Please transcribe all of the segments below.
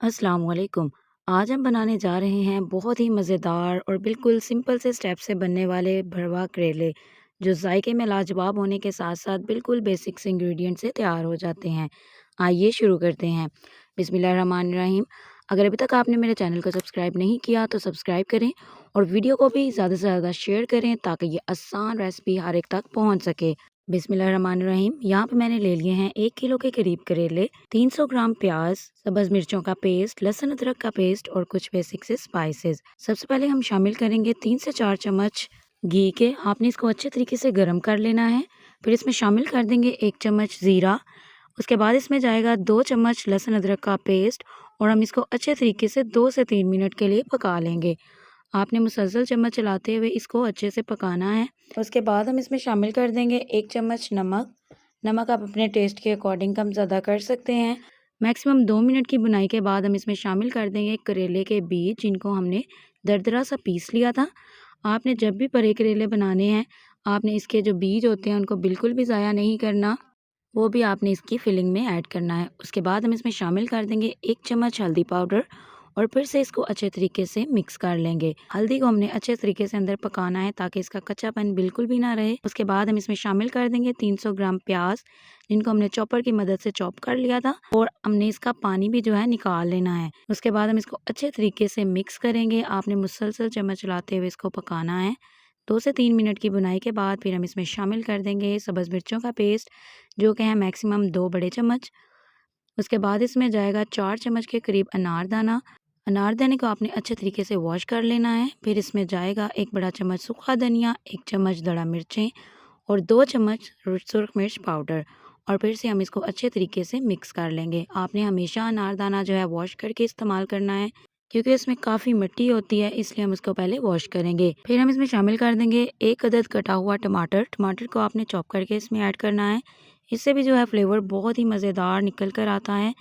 अस्सलाम वालेकुम। आज हम बनाने जा रहे हैं बहुत ही मज़ेदार और बिल्कुल सिंपल से स्टेप से बनने वाले भरवा करेले, जो जायके में लाजवाब होने के साथ-साथ बिल्कुल बेसिक से इंग्रेडिएंट से तैयार हो जाते हैं। आइए शुरू करते हैं। बिस्मिल्लाहिर्रहमानिर्रहीम। अगर अभी तक आपने मेरे चैनल को सब्सक्राइब नहीं किया तो सब्सक्राइब करें और वीडियो को भी ज़्यादा से ज़्यादा शेयर करें ताकि ये आसान रेसिपी हर एक तक पहुँच सके। बिस्मिल्लाहिर्रहमानिर्रहीम। यहाँ पे मैंने ले लिए हैं 1 किलो के करीब करेले, 300 ग्राम प्याज, सब्ज़ मिर्चों का पेस्ट, लहसुन अदरक का पेस्ट और कुछ बेसिक से स्पाइसेस। सबसे पहले हम शामिल करेंगे 3 से 4 चम्मच घी के। आपने इसको अच्छे तरीके से गर्म कर लेना है। फिर इसमें शामिल कर देंगे 1 चम्मच ज़ीरा। उसके बाद इसमें जाएगा 2 चम्मच लहसुन अदरक का पेस्ट और हम इसको अच्छे तरीके से 2 से 3 मिनट के लिए पका लेंगे। आपने मुसलसल चम्मच चलाते हुए इसको अच्छे से पकाना है। उसके बाद हम इसमें शामिल कर देंगे 1 चम्मच नमक। नमक आप अपने टेस्ट के अकॉर्डिंग कम ज़्यादा कर सकते हैं। मैक्सिमम 2 मिनट की भुनाई के बाद हम इसमें शामिल कर देंगे करेले के बीज, जिनको हमने दरदरा सा पीस लिया था। आपने जब भी भरे करेले बनाने हैं, आपने इसके जो बीज होते हैं उनको बिल्कुल भी ज़ाया नहीं करना, वो भी आपने इसकी फिलिंग में ऐड करना है। उसके बाद हम इसमें शामिल कर देंगे 1 चम्मच हल्दी पाउडर और फिर से इसको अच्छे तरीके से मिक्स कर लेंगे। हल्दी को हमने अच्छे तरीके से अंदर पकाना है ताकि इसका कच्चापन बिल्कुल भी ना रहे। उसके बाद हम इसमें शामिल कर देंगे 300 ग्राम प्याज, जिनको हमने चॉपर की मदद से चॉप कर लिया था और हमने इसका पानी भी जो है निकाल लेना है। उसके बाद हम इसको अच्छे तरीके से मिक्स करेंगे। आपने मुसलसल चम्मच चलाते हुए इसको पकाना है। 2 से 3 मिनट की भुनाई के बाद फिर हम इसमें शामिल कर देंगे सब्ज़ मिर्चों का पेस्ट, जो कि है मैक्सिमम 2 बड़े चम्मच। उसके बाद इसमें जाएगा 4 चम्मच के करीब अनारदाना। अनारदाने को आपने अच्छे तरीके से वॉश कर लेना है। फिर इसमें जाएगा 1 बड़ा चम्मच सूखा धनिया, 1 चम्मच दड़ा मिर्चें और 2 चम्मच सुरख मिर्च पाउडर और फिर से हम इसको अच्छे तरीके से मिक्स कर लेंगे। आपने हमेशा अनारदाना जो है वॉश करके इस्तेमाल करना है, क्योंकि इसमें काफ़ी मिट्टी होती है, इसलिए हम इसको पहले वॉश करेंगे। फिर हम इसमें शामिल कर देंगे 1 अदद कटा हुआ टमाटर। टमाटर को आपने चॉप करके इसमें ऐड करना है। इससे भी जो है फ्लेवर बहुत ही मज़ेदार निकल कर आता है।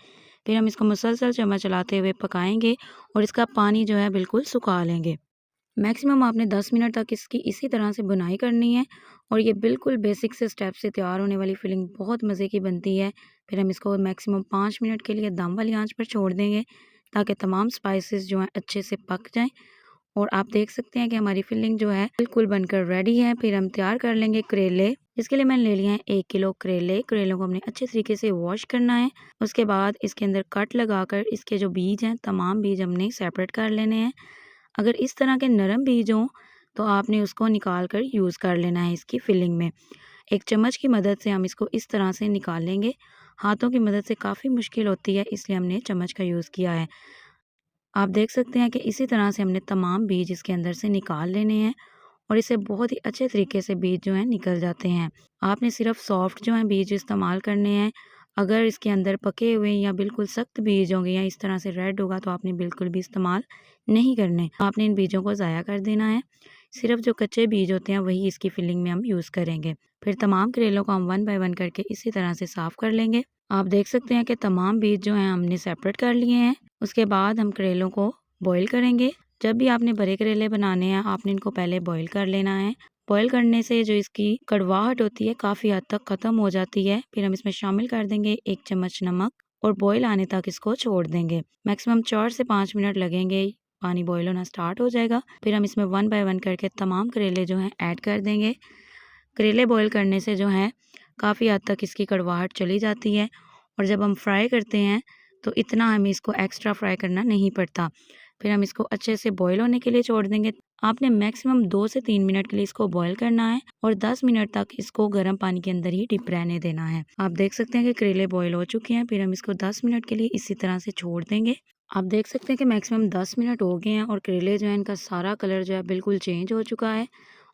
फिर हम इसको मुसलसल चम्मच चलाते हुए पकाएंगे और इसका पानी जो है बिल्कुल सुखा लेंगे। मैक्सिमम आपने 10 मिनट तक इसकी इसी तरह से बुनाई करनी है और ये बिल्कुल बेसिक से स्टेप से तैयार होने वाली फिलिंग बहुत मज़े की बनती है। फिर हम इसको मैक्सिमम 5 मिनट के लिए दम वाली आंच पर छोड़ देंगे ताकि तमाम स्पाइसेस जो हैं अच्छे से पक जाएं। और आप देख सकते हैं कि हमारी फिलिंग जो है बिल्कुल बनकर रेडी है। फिर हम तैयार कर लेंगे करेले। इसके लिए मैंने ले लिए हैं 1 किलो करेले। करेलों को हमने अच्छे तरीके से वॉश करना है। उसके बाद इसके अंदर कट लगाकर इसके जो बीज हैं, तमाम बीज हमने सेपरेट कर लेने हैं। अगर इस तरह के नरम बीज हों तो आपने उसको निकाल कर यूज़ कर लेना है इसकी फिलिंग में। एक चम्मच की मदद से हम इसको इस तरह से निकाल लेंगे। हाथों की मदद से काफ़ी मुश्किल होती है, इसलिए हमने चम्मच का यूज़ किया है। आप देख सकते हैं कि इसी तरह से हमने तमाम बीज इसके अंदर से निकाल लेने हैं और इससे बहुत ही अच्छे तरीके से बीज जो हैं निकल जाते हैं। आपने सिर्फ सॉफ्ट जो हैं बीज इस्तेमाल करने हैं। अगर इसके अंदर पके हुए या बिल्कुल सख्त बीज होंगे या इस तरह से रेड होगा तो आपने बिल्कुल भी इस्तेमाल नहीं करने। आपने इन बीजों को ज़ाया कर देना है। सिर्फ जो कच्चे बीज होते हैं वही इसकी फिलिंग में हम यूज़ करेंगे। फिर तमाम करेलों को हम 1 बाय 1 करके इसी तरह से साफ़ कर लेंगे। आप देख सकते हैं कि तमाम बीज जो हैं हमने सेपरेट कर लिए हैं। उसके बाद हम करेलों को बॉईल करेंगे। जब भी आपने भरे करेले बनाने हैं, आपने इनको पहले बॉईल कर लेना है। बॉईल करने से जो इसकी कड़वाहट होती है काफ़ी हद तक ख़त्म हो जाती है। फिर हम इसमें शामिल कर देंगे 1 चम्मच नमक और बॉईल आने तक इसको छोड़ देंगे। मैक्सिमम 4 से 5 मिनट लगेंगे, पानी बॉईल होना स्टार्ट हो जाएगा। फिर हम इसमें 1 बाय 1 करके तमाम करेले जो हैं ऐड कर देंगे। करेले बॉईल करने से जो है काफ़ी हद तक इसकी कड़वाहट चली जाती है और जब हम फ्राई करते हैं तो इतना हमें इसको एक्स्ट्रा फ्राई करना नहीं पड़ता। फिर हम इसको अच्छे से बॉईल होने के लिए छोड़ देंगे। आपने मैक्सिमम 2 से 3 मिनट के लिए इसको बॉईल करना है और 10 मिनट तक इसको गर्म पानी के अंदर ही डिप रहने देना है। आप देख सकते हैं कि करेले बॉईल हो चुके हैं। फिर हम इसको 10 मिनट के लिए इसी तरह से छोड़ देंगे। आप देख सकते हैं कि मैक्सिमम 10 मिनट हो गए हैं और करेले जो है इनका सारा कलर जो है बिल्कुल चेंज हो चुका है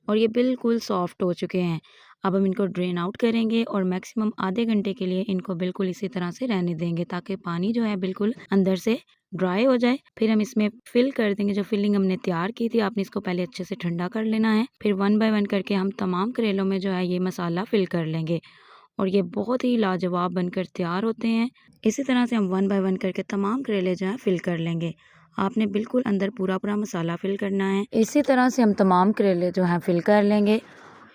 और ये बिल्कुल सॉफ्ट हो चुके हैं। अब हम इनको ड्रेन आउट करेंगे और मैक्सिमम आधे घंटे के लिए इनको बिल्कुल इसी तरह से रहने देंगे ताकि पानी जो है बिल्कुल अंदर से ड्राई हो जाए। फिर हम इसमें फिल कर देंगे। जो फिलिंग हमने तैयार की थी, आपने इसको पहले अच्छे से ठंडा कर लेना है। फिर 1 बाय 1 करके हम तमाम करेलों में जो है ये मसाला फिल कर लेंगे और ये बहुत ही लाजवाब बनकर तैयार होते हैं। इसी तरह से हम 1 बाय 1 करके तमाम करेले जो है फिल कर लेंगे। आपने बिल्कुल अंदर पूरा पूरा मसाला फिल करना है। इसी तरह से हम तमाम करेले जो हैं फिल कर लेंगे।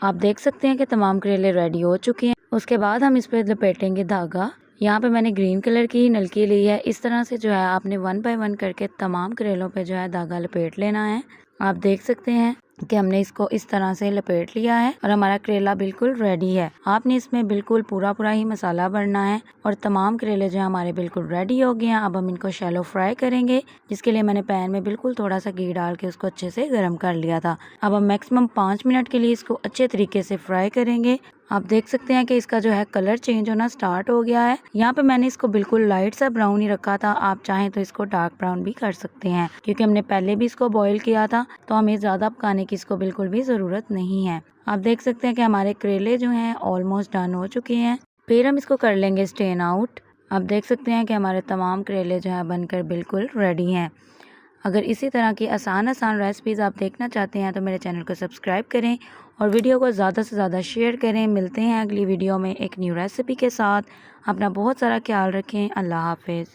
आप देख सकते हैं कि तमाम करेले रेडी हो चुके हैं। उसके बाद हम इस पर लपेटेंगे धागा। यहाँ पे मैंने ग्रीन कलर की ही नलकी ली है। इस तरह से जो है आपने 1 बाय 1 करके तमाम करेलों पे जो है धागा लपेट लेना है। आप देख सकते हैं कि हमने इसको इस तरह से लपेट लिया है और हमारा करेला बिल्कुल रेडी है। आपने इसमें बिल्कुल पूरा ही मसाला भरना है और तमाम करेले जो हमारे बिल्कुल रेडी हो गए हैं। अब हम इनको शैलो फ्राई करेंगे, जिसके लिए मैंने पैन में बिल्कुल थोड़ा सा घी डाल के उसको अच्छे से गर्म कर लिया था। अब हम मैक्सिमम 5 मिनट के लिए इसको अच्छे तरीके से फ्राई करेंगे। आप देख सकते हैं कि इसका जो है कलर चेंज होना स्टार्ट हो गया है। यहाँ पे मैंने इसको बिल्कुल लाइट सा ब्राउन ही रखा था। आप चाहें तो इसको डार्क ब्राउन भी कर सकते हैं, क्योंकि हमने पहले भी इसको बॉईल किया था, तो हमें ज़्यादा पकाने की इसको बिल्कुल भी ज़रूरत नहीं है। आप देख सकते हैं कि हमारे करेले जो हैं ऑलमोस्ट डन हो चुके हैं। फिर हम इसको कर लेंगे स्टेन आउट। आप देख सकते हैं कि हमारे तमाम करेले जो है बनकर बिल्कुल रेडी हैं। अगर इसी तरह की आसान रेसिपीज़ आप देखना चाहते हैं तो मेरे चैनल को सब्सक्राइब करें और वीडियो को ज़्यादा से ज़्यादा शेयर करें। मिलते हैं अगली वीडियो में एक न्यू रेसिपी के साथ। अपना बहुत सारा ख्याल रखें। अल्लाह हाफिज़।